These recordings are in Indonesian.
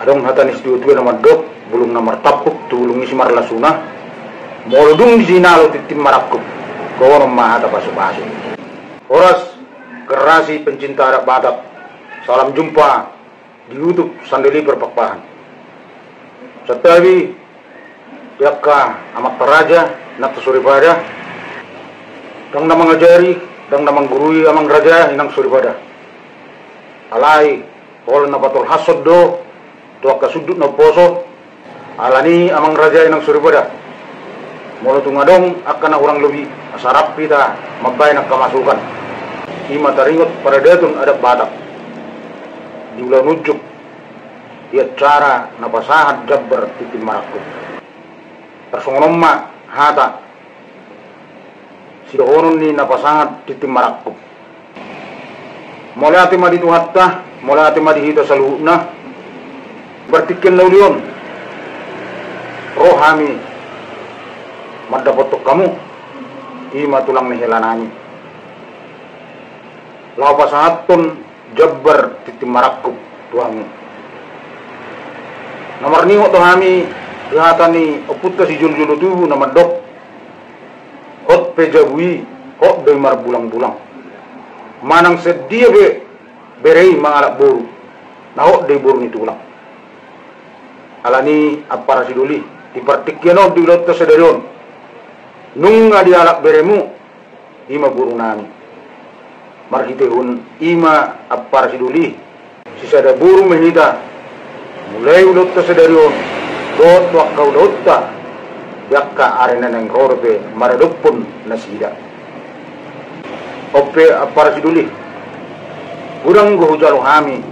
Adong hatanis diutuin nama dok, bulung namar tapuk, tulung isi marlasuna, molodung di sinalo titim marakuk, kono mahata pasu-pasu. Horas kerasi pencinta anak Batak, salam jumpa di YouTube Sandeli Perpakpahan. Setawi yakka amat teraja nak suribada, dang namang ngajari, dang namang gurui amang raja inang suribada. Alai pol na batul hasod do, tuak kasudut na poso, alani amang raja inang suribada. Mula tungadong akan na urang lebih asarap kita mabay na kamasukan. Ima taringot pada datun ada Batak. Diulah nujuk dia cara napasahat jabber titim marakku. Tersongonom ma hata sidohonon ni napasahat titim marakku. Mulai ati madi tuhatta, mulai ati madi hita saluhna. Bertikin laulion. Rohami madapotok kamu ima tulang nihelanani. Lau pasahatun jabber titim marakku tuangi. Nomor ni to hami ihata ni oputta si jul-julu tubu nama dok. Hot pejabui, hot doy mar bulang-bulang. Manang sedia berei mangalak boru. Na hot doy boru ni tulang. Alani apara siduli dipartikyano di lotta sedarion. Nunga di alak beremu ima boru nami. Marhitehun ima apara siduli sisada boru menita. Mulai lotta sedarion dot wakau lotta yakka arena nang rorbe maradopun nasida. Ope apara siduli gurang gohujalo hami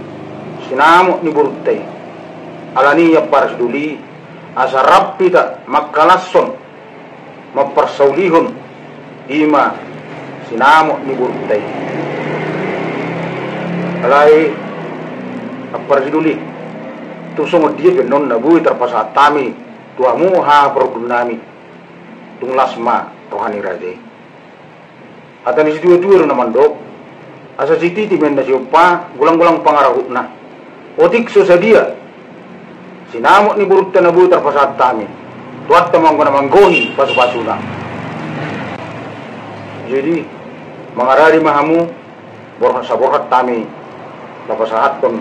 sinamo ni burutay alani apara siduli asa rapita makkalasson maparsaulihon ima sinamo ni burutay alai apara siduli tusong dia benon nabui terpasat tami tuamu ha pergunami tunglasma rohani raje. Atan isi dua-dua na mandok asa siti timen na siupa gulang-gulang pangarahutna otik sosadia sinamot ni burut tanabu terpasat tami tuat tamang ko na manggoni pasu-pasuna. Jadi mangarari mahamu borhat saborhat tami lapasahat kon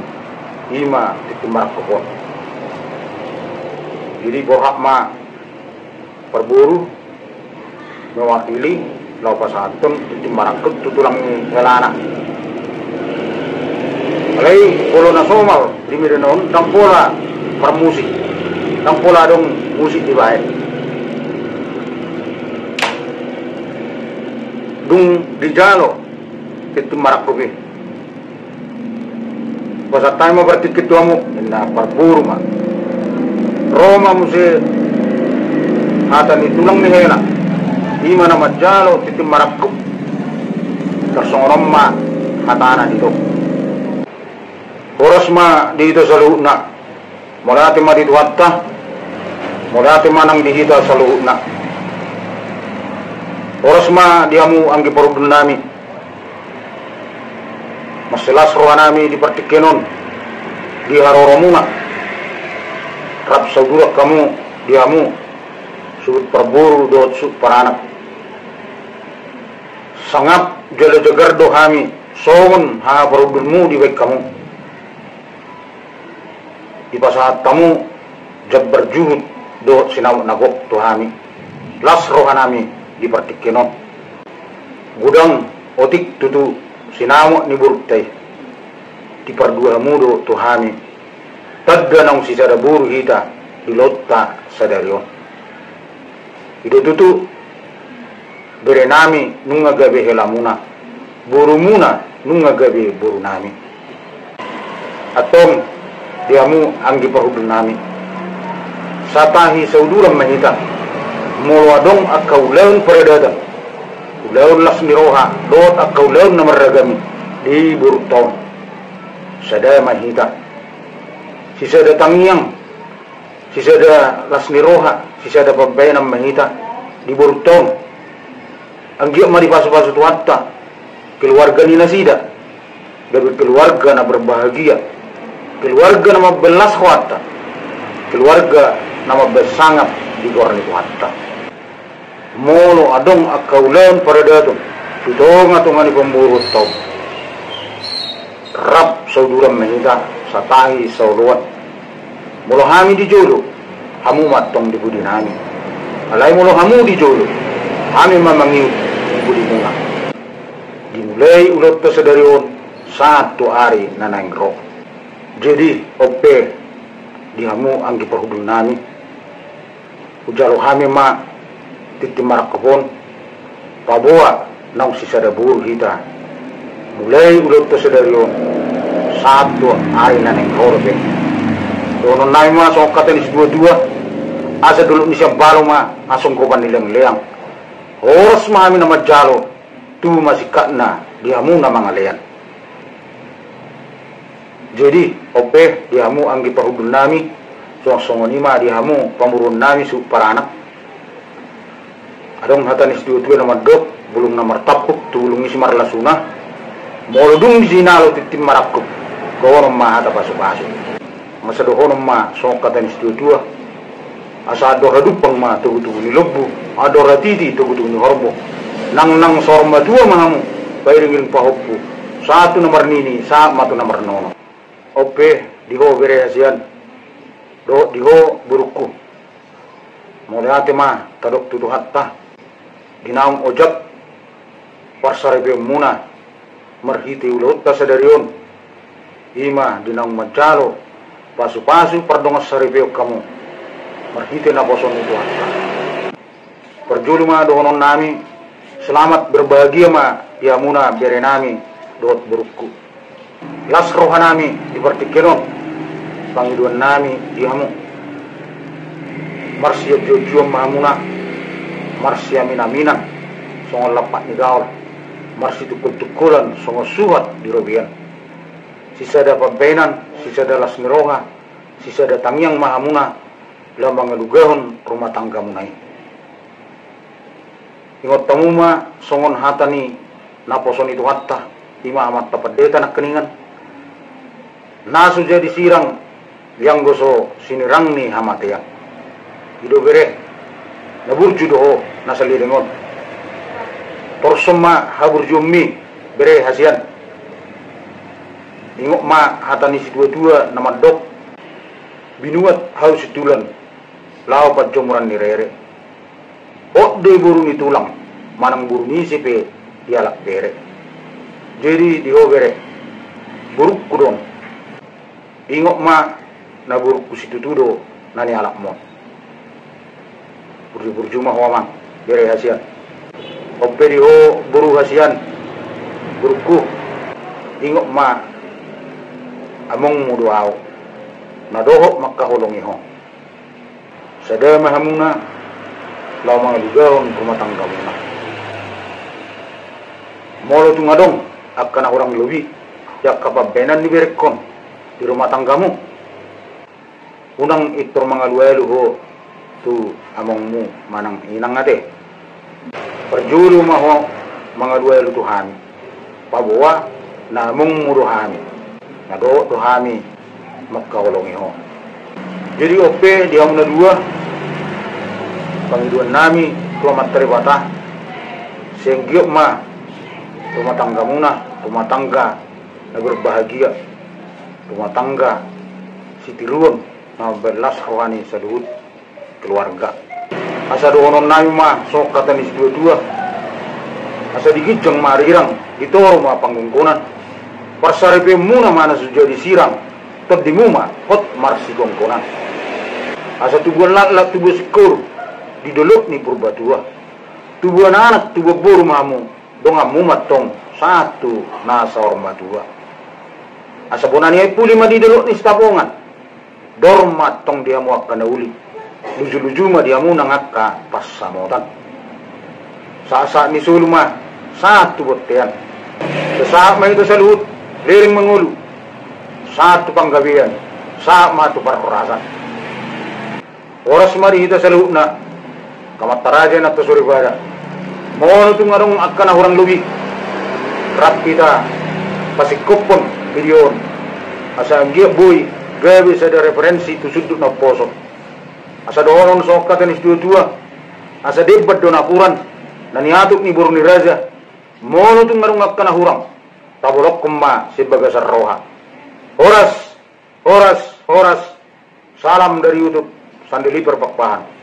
ima titimarak kopon. Jadi borhat ma perburu mewakili lau pasatun titimarak tutulang ngelana. Alai polo nasomal dimirenon dang pola permusik dang pola dong musik dibae dung dijalo titimarak kopi. Pasat tayo mo berarti ketuamu na parburu ma Roma musi hatan itulang ni hela ima na majalo titim marakku tersongonom ma hatana dito oras ma dito sa luhna mula ati ma dito hatta mula ati manang dihita sa luhna oras ma diamu ang giparudun nami masilas roha nami di partikenon di haroromuna rap saudurak kamu diamu subut perburu dot sub paranak sangap jala jagar dohami songon ha perudunmu di baik kamu di pasahat kamu jabbar juhud dot sinawat nagok tuhami las roha nami di partikenon gudang otik tutu sinamo ni burutay di pardua mudo tuhami tadda nang sisada buru hita di lotta sadarion itu tutu bere nami nunga gabe helamuna buru muna nunga gabe buru nami atong diamu anggi perhudun nami satahi sauduram mahita mulwadong akau leun peredatan ulaun lasmiroha dot akau leun namaragami di burutong sada mahita sisada tangyang sisada lasmiroha sisada pambayanam mahita di burutong ang giyak maripasu-pasu tuwatta keluarga ni nasida gabi keluarga na berbahagia keluarga nama belas kuata, keluarga nama bersangap di gorang itu hatta. Molo adong akaulan pada datum, tutong atungani pemburu tau. Rap sauduram menita, satahi sauluan. Molo hami di jolo, hamu matong di budi nami. Alai molo hamu di jolo, hami mamangiu di budi bunga. Dimulai ulot pesadarion satu hari nanang roh. Jadi ope di hamu anggi perhubung nami. Ujalo hami ma titimarak kebon. Paboa nang sisa dabur kita. Mulai ulot pesadarion satu hari nanang roh. Dono nai ma so katanis dua-dua. Asa dulu ni siya balo ma asong ko panilang-liang. Oras mahami na majalo. Tu masih kakna diamu na mga leyan. Jadi ope diamu anggi pahudul nami songonima diamu pamurun nami su paranak. Adong hatanis dua-dua na madok bulung na martapuk tulung isi marlasuna. Molodung di sinalo titim marakup kawan ma hata pasuk-pasuk. Masa dohon ma song katanis dua-dua. Asa adora dupang ma tugu-tugu ni lobu, adora titi tugu-tugu ni horbo. Nang sorma dua mahamu pairingin pahoppu satu nomor nini sama tu nomor nono ope diho bere hasian do diho burukku moliate ma tadok tutu hatta dinaung ojak parsarebe muna marhiti ulot tasadarion ima dinaung majalo pasu-pasu pardongas sarebe kamu marhiti na poson itu hatta perjulu ma dohonon nami. Selamat berbahagia ma ya muna berenami dot burukku. Las rohanami dipertikiron pangiduan nami dihamu. Marsia jojuam mahamuna. Marsia minaminan songo lapak ni gaul. Marsi tukul-tukulan songo suhat di robian. Sisa ada pampenan, sisa ada lasmironga, sisa ada tangyang mahamuna lambang ngalugahon rumah tangga munai. Ingot tamuma songon hatani naposon itu hatta ima amat tapadeta nak keningan nasu jadi sirang yang goso sinirang ni hamateyang ido bere naburju doho nasaliringon torsoma haburju mi bere hasian ingot ma hatani si dua-dua nama dok binuat haus situlan lao pat jomuran ni rere. Oh de burung itu tulang manang burung ni sepe dialak bere. Jadi diho bere buruk kudon. Ingok ma na buruk kusitu tudo nani alak mo. Burju mah wamang bere hasian. Ope diho buru hasian burukku. Ingok ma among muduaw. Nadoho makahulong iho. Sada mahamuna lau mga lugaon rumah tangga muna. Molo tu ngadong akan orang lebih yak kapabenan ni berekon di rumah tanggamu. Unang itor mga luwelo ho tu amongmu manang inang ate. Perjuru maho mga luwelo Tuhan. Pabawa na among muruhami. Nado Tuhami magkaulong iho. Jadi ope di na dua pangiduan nami rumah teribata sehingga ma rumah tangga muna rumah tangga na berbahagia rumah tangga si tiruan na belas rohani saduhut keluarga asa dohonon nami ma sok kata nis dua-dua asa digijang marirang itu rumah panggungkunan parsaripe muna mana sudah disirang terdimu ma hot marsi gongkonan asa tubuhan lat tubuh sikur di dolok ni purba dua tubuh anak tubuh buru mamu dongam mumat tong satu nasa orma dua asa bonani ay puli ma di dolok ni stapongan dormat tong dia mu akan uli luju-luju ma dia mu nangaka pas samotan saat ni sulu ma satu botean sesaat ma itu salut liring mengulu satu panggabian saat ma tu perhorasan oras mari kita salut na kamataraja na to suribada mono tu ngarong akan orang lubi rap kita pasikupon bilion asa gia boy gawe sa da referensi tu sudut na poso asa doon so katanis dua asa debat do nakuran naniatuk ni buruni raja mono tu ngarungak kana hurang tabolok kumma sebagai sarroha horas salam dari YouTube Sandili Perpakpahan.